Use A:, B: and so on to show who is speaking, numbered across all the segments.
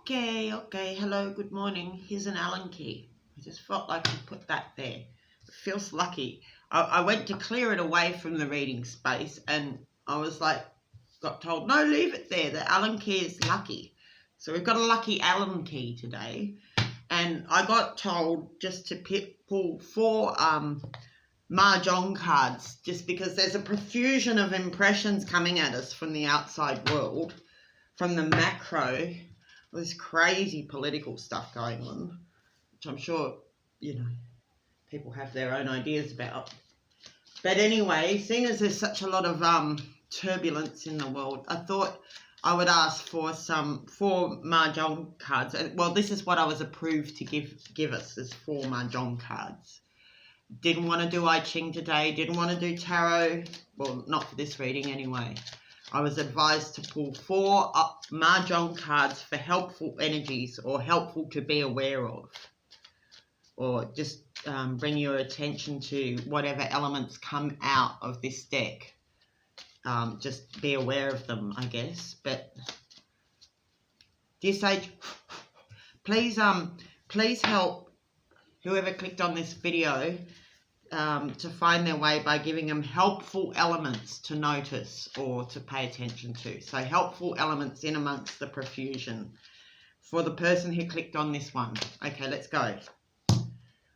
A: Okay. Hello, good morning. Here's an Allen key. I just felt like I put that there. It feels lucky. I went to clear it away from the reading space and I was like, got told, no, leave it there. The Allen key is lucky. So we've got a lucky Allen key today. And I got told just to pull 4 Mahjong cards, just because there's a profusion of impressions coming at us from the outside world, from the macro. There's crazy political stuff going on, which I'm sure, people have their own ideas about. But anyway, seeing as there's such a lot of turbulence in the world, I thought I would ask for 4 Mahjong cards. Well, this is what I was approved to give us, is 4 Mahjong cards. Didn't want to do I Ching today, didn't want to do tarot. Well, not for this reading anyway. I was advised to pull 4 Mahjong cards for helpful energies, or helpful to be aware of, or just bring your attention to whatever elements come out of this deck. Just be aware of them, I guess. But dear Sage, please help whoever clicked on this video to find their way by giving them helpful elements to notice or to pay attention to. So helpful elements in amongst the profusion for the person who clicked on this one. Okay, let's go.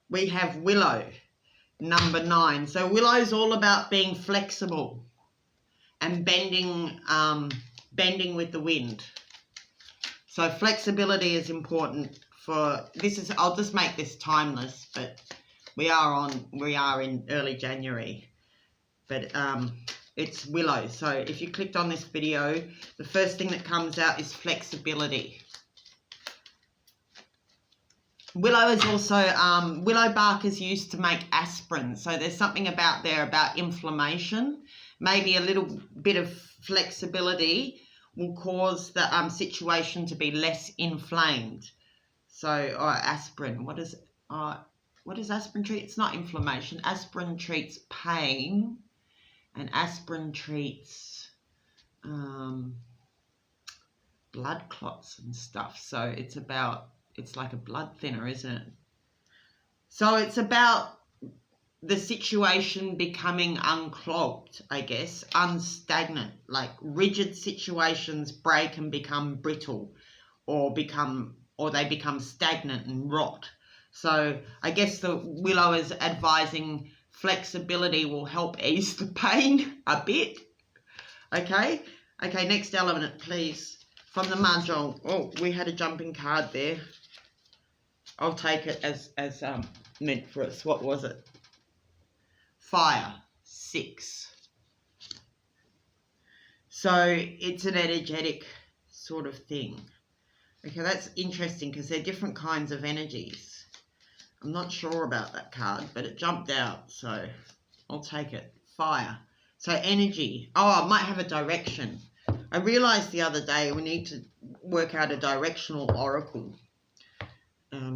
A: We have Willow, number 9. So Willow is all about being flexible and bending with the wind. So flexibility is important for this. I'll just make this timeless, but we are in early January, but it's Willow. So if you clicked on this video, the first thing that comes out is flexibility. Willow is also, willow bark is used to make aspirin. So there's something about inflammation. Maybe a little bit of flexibility will cause the situation to be less inflamed. So, aspirin, what is aspirin treat? It's not inflammation. Aspirin treats pain, and aspirin treats blood clots and stuff. So it's like a blood thinner, isn't it? So it's about the situation becoming unclogged, I guess, unstagnant. Like rigid situations break and become brittle, or they become stagnant and rot. So I guess the Willow is advising flexibility will help ease the pain a bit. Okay, next element, please. From the Mahjong. Oh, we had a jumping card there. I'll take it as meant for us. What was it? Fire, 6. So it's an energetic sort of thing. Okay, that's interesting because they're different kinds of energies. I'm not sure about that card, but it jumped out, so I'll take it. Fire. So energy. Oh, I might have a direction. I realised the other day we need to work out a directional oracle,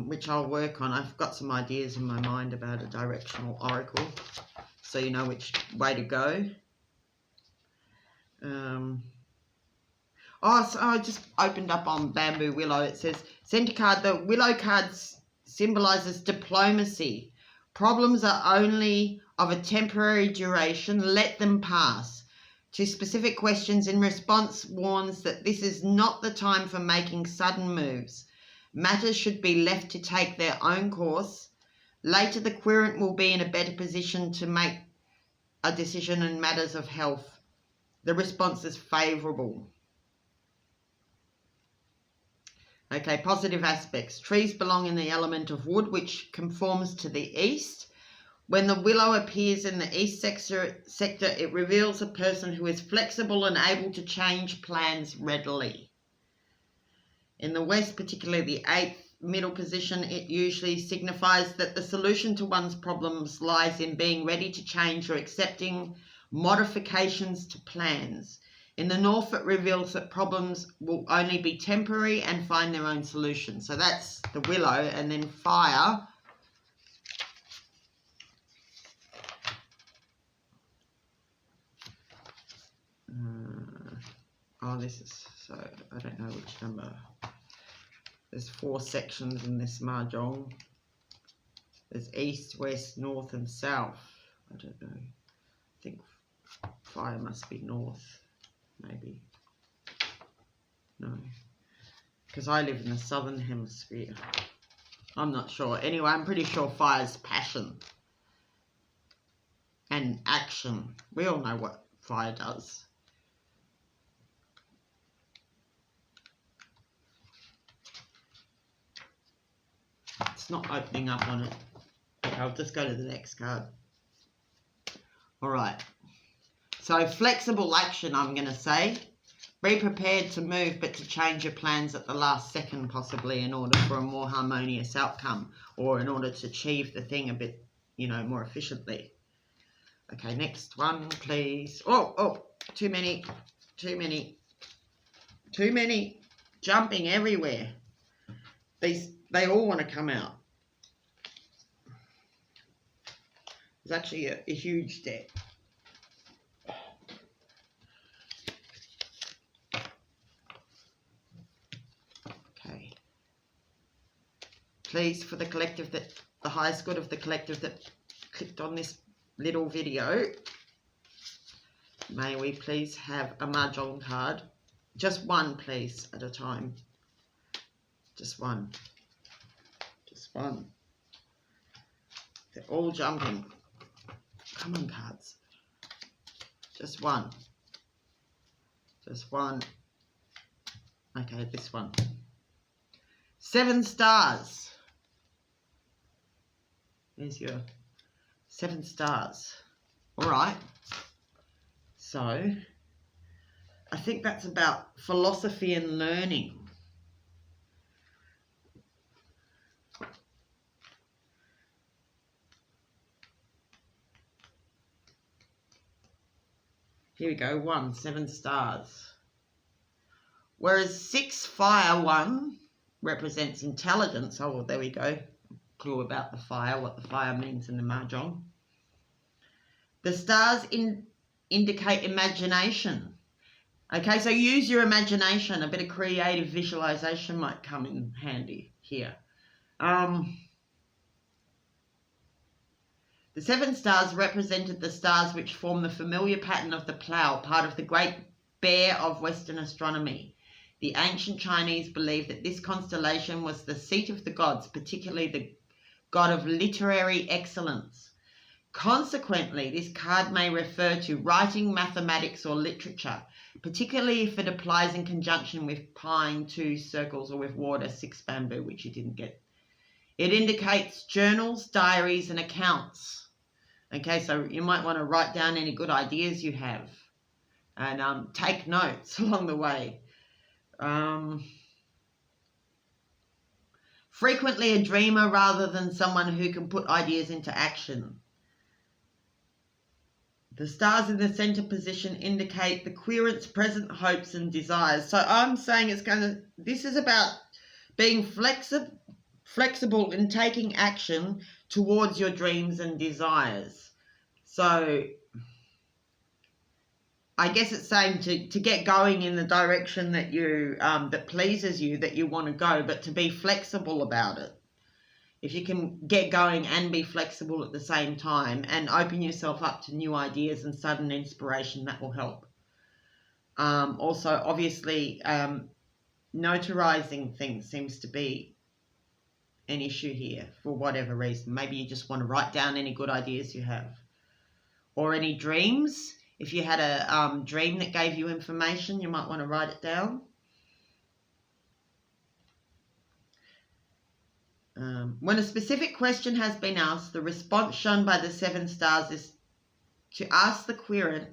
A: which I'll work on. I've got some ideas in my mind about a directional oracle, so you know which way to go. So I just opened up on Bamboo Willow. It says, Center card, the Willow cards symbolises diplomacy. Problems are only of a temporary duration. Let them pass. To specific questions in response warns that this is not the time for making sudden moves. Matters should be left to take their own course. Later, the querent will be in a better position to make a decision in matters of health. The response is favourable. Okay, positive aspects. Trees belong in the element of wood, which conforms to the east. When the willow appears in the east sector, it reveals a person who is flexible and able to change plans readily. In the west, particularly the 8th middle position, it usually signifies that the solution to one's problems lies in being ready to change or accepting modifications to plans. In the north, it reveals that problems will only be temporary and find their own solution. So that's the willow. And then fire. This is, so I don't know which number. There's 4 sections in this Mahjong. There's east, west, north and south. I don't know. I think fire must be north, maybe. No. Because I live in the southern hemisphere. I'm not sure. Anyway, I'm pretty sure fire's passion and action. We all know what fire does. It's not opening up on it. Okay, I'll just go to the next card. All right. So flexible action, I'm going to say. Be prepared to move, but to change your plans at the last second, possibly, in order for a more harmonious outcome, or in order to achieve the thing a bit, you know, more efficiently. Okay, next one, please. Oh, too many. Jumping everywhere. They all want to come out. There's actually a huge deck. Please, for the collective, that the highest good of the collective that clicked on this little video, may we please have a Mahjong card. Just one, please, at a time. Just one. Just one. They're all jumping. Come on, cards. Just one. Just one. Okay, this one. 7 stars. There's your 7 stars. All right. So, I think that's about philosophy and learning. Here we go, 7 stars. Whereas 6 fire 1 represents intelligence. Oh, well, there we go. Clue about the fire, what the fire means in the Mahjong. The stars indicate imagination. Okay, so use your imagination. A bit of creative visualization might come in handy here. The 7 stars represented the stars which form the familiar pattern of the plough, part of the Great Bear of Western astronomy. The ancient Chinese believed that this constellation was the seat of the gods, particularly the god of literary excellence. Consequently, this card may refer to writing, mathematics, or literature, particularly if it applies in conjunction with pine, 2 circles, or with water, 6 bamboo, which you didn't get. It indicates journals, diaries, and accounts. Okay, so you might want to write down any good ideas you have and take notes along the way. Frequently a dreamer rather than someone who can put ideas into action. The stars in the center position indicate the querent's present hopes and desires. So I'm saying this is about being flexible in taking action towards your dreams and desires. So I guess it's saying to get going in the direction that you that pleases you, that you want to go, but to be flexible about it. If you can get going and be flexible at the same time and open yourself up to new ideas and sudden inspiration, that will help. Also, obviously, notarizing things seems to be an issue here for whatever reason. Maybe you just want to write down any good ideas you have. Or any dreams. If you had a dream that gave you information, you might want to write it down. When a specific question has been asked, the response shown by the 7 stars is to ask the querent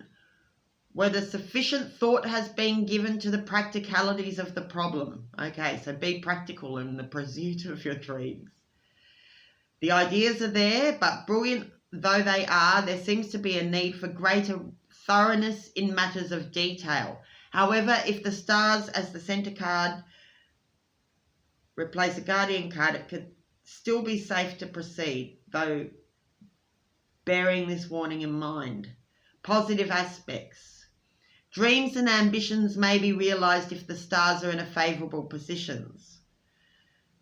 A: whether sufficient thought has been given to the practicalities of the problem. Okay, so be practical in the pursuit of your dreams. The ideas are there, but brilliant though they are, there seems to be a need for greater thoroughness in matters of detail. However, if the stars as the center card replace a guardian card, it could still be safe to proceed, though bearing this warning in mind. Positive aspects. Dreams and ambitions may be realized if the stars are in a favorable positions.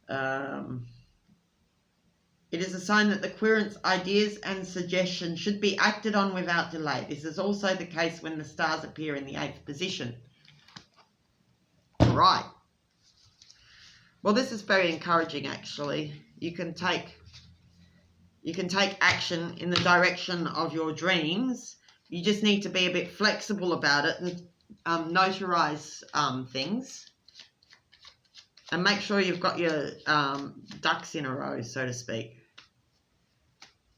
A: It is a sign that the querent's ideas and suggestions should be acted on without delay. This is also the case when the stars appear in the 8th position. Right. Well, this is very encouraging, actually. You can take action in the direction of your dreams. You just need to be a bit flexible about it and notarize things. And make sure you've got your ducks in a row, so to speak.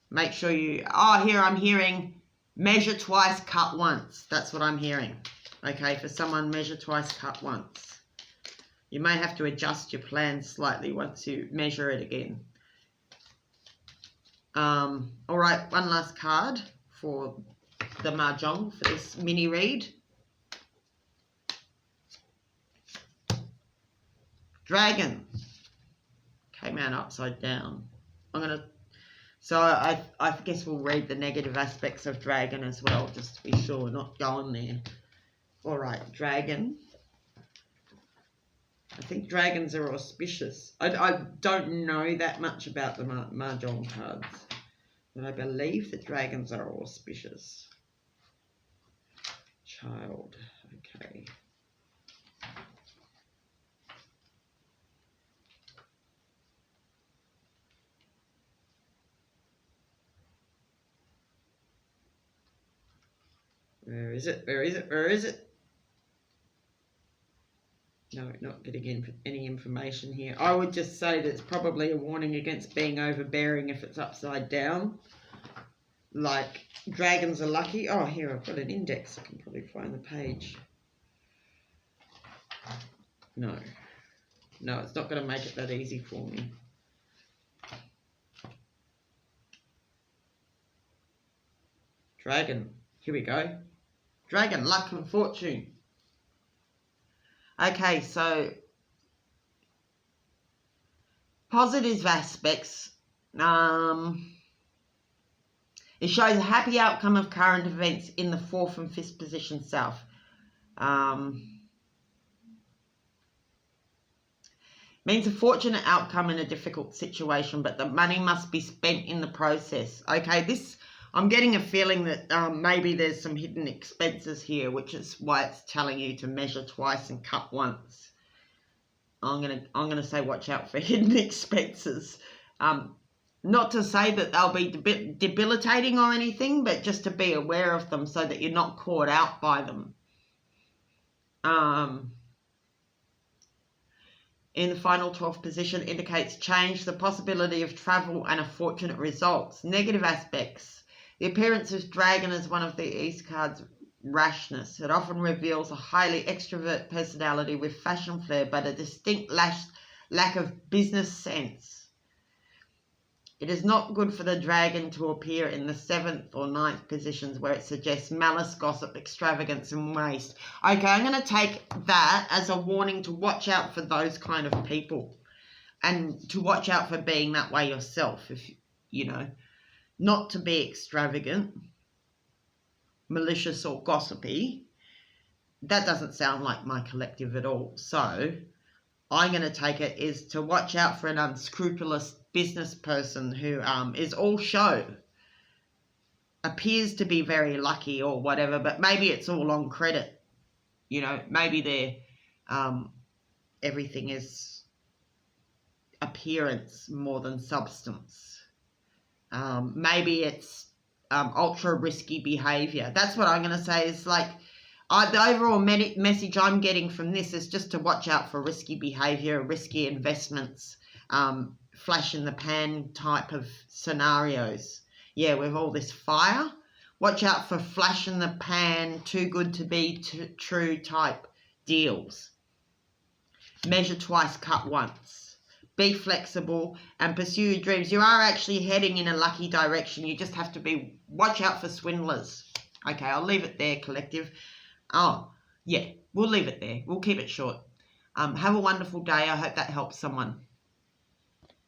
A: Make sure you... Oh, here I'm hearing measure twice, cut once. That's what I'm hearing. Okay, for someone, measure twice, cut once. You may have to adjust your plan slightly once you measure it again. All right, one last card for the Mahjong for this mini read. Dragon came out upside down. So I guess we'll read the negative aspects of dragon as well, just to be sure, not going there. All right, dragon. I think dragons are auspicious. I don't know that much about the Mahjong cards, but I believe that dragons are auspicious. Child, okay. Where is it? Where is it? Where is it? No, not getting any information here. I would just say that it's probably a warning against being overbearing if it's upside down. Like, dragons are lucky. Oh, here, I've got an index. I can probably find the page. No. No, it's not going to make it that easy for me. Dragon. Here we go. Dragon, luck and fortune. Okay, so positive aspects. It shows a happy outcome of current events in the 4th and 5th position south. Means a fortunate outcome in a difficult situation, but the money must be spent in the process. Okay, I'm getting a feeling that maybe there's some hidden expenses here, which is why it's telling you to measure twice and cut once. I'm gonna say watch out for hidden expenses. Not to say that they'll be debilitating or anything, but just to be aware of them so that you're not caught out by them. In the final 12th position indicates change, the possibility of travel and a fortunate results. Negative aspects. The appearance of dragon is one of the East cards' rashness. It often reveals a highly extrovert personality with fashion flair, but a distinct lack of business sense. It is not good for the dragon to appear in the 7th or 9th positions where it suggests malice, gossip, extravagance and waste. Okay, I'm going to take that as a warning to watch out for those kind of people and to watch out for being that way yourself, if you know. Not to be extravagant, malicious or gossipy. That doesn't sound like my collective at all. So I'm going to take it is to watch out for an unscrupulous business person who is all show. Appears to be very lucky or whatever, but maybe it's all on credit. You know, maybe they're everything is appearance more than substance. Maybe it's ultra risky behavior. That's what I'm going to say is like the overall message I'm getting from this is just to watch out for risky behavior, risky investments, flash in the pan type of scenarios. Yeah, with all this fire, watch out for flash in the pan, too good to be true type deals. Measure twice, cut once. Be flexible and pursue your dreams. You are actually heading in a lucky direction. You just have to watch out for swindlers. Okay, I'll leave it there, collective. Oh, yeah, we'll leave it there. We'll keep it short. Have a wonderful day. I hope that helps someone.